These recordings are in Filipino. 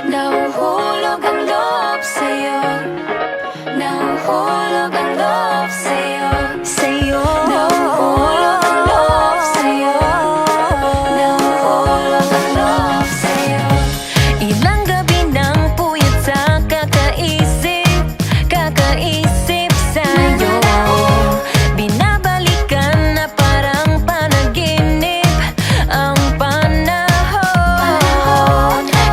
Nahuhulog ang loob sa'yo. Nahuhulog ang loob sa'yo. Sa'yo. Nahuhulog ang loob sa'yo. Nahuhulog ang loob sa'yo. Ilang gabi nang puyat sa kakaisip sa'yo. Binabalikan na parang panaginip ang panahon.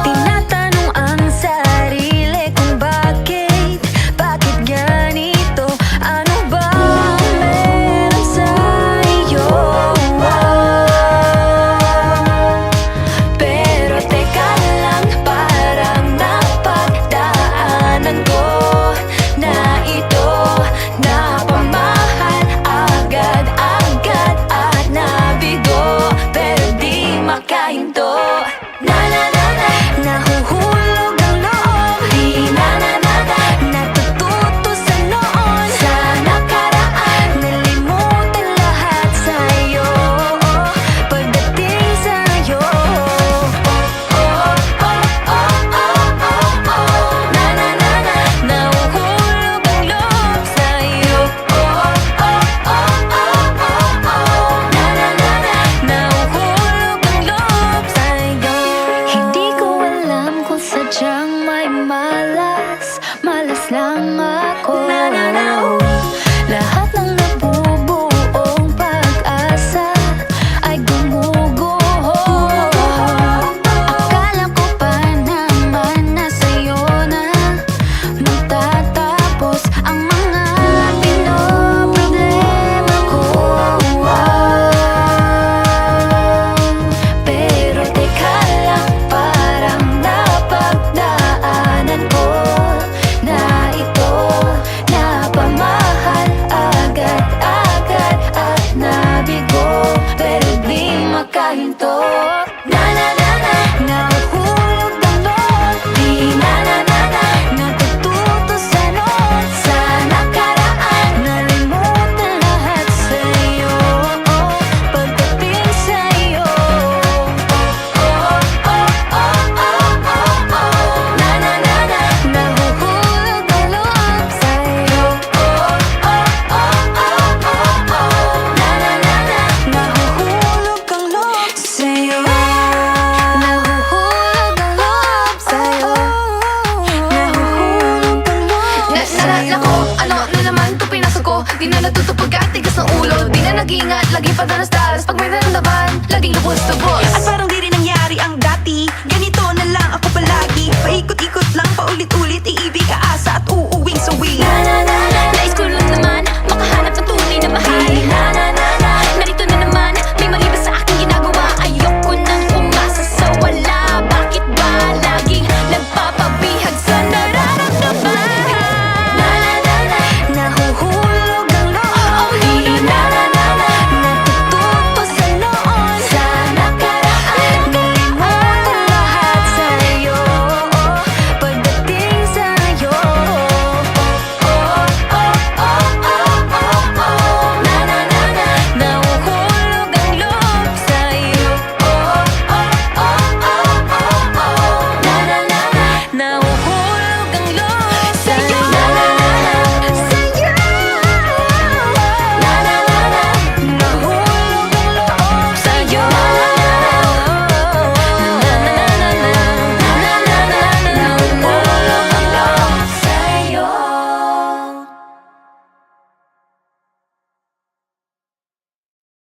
Tinatanong ang sarili kung bakit ganito? Ano ba meron sa'yo? Pero teka lang, parang napagdaanan ko na ito. Napamahal agad-agad at nabigo, pero di makahinto. Nahuhulog ang loob. Di natututo sa noon, sa nakaraan. Nalimutan lahat sa'yo pagdating sa'yo. Nahuhulog ang loob sa'yo. Nahuhulog ang loob sa'yo. Hindi ko alam kung sadyang may malas lang ako. Lahat ng nabubuong pag-asa ay gumuguho. Akala ko pa naman na sa'yo na magtatapos ang mga pinoproblema ko. Pero teka lang, parang napagdaanan ko na ito. Napamahal agad-agad at nabigo, pero di makahinto. Nahuhulog ang loob. Di natututo sa noon, sa nakaraan. Nalimutan lahat sa'yo pagdating sa'yo. Nahuhulog ang loob sa'yo. Nahuhulog ang loob sa'yo. Nahuhulog ang loob sa'yo. Nahuhulog ang loob sa'yo. Nako, ano na naman to pinasok ko? Di na natutupag at tigas ng ulo. Di na nag-iingat, lagi pa danas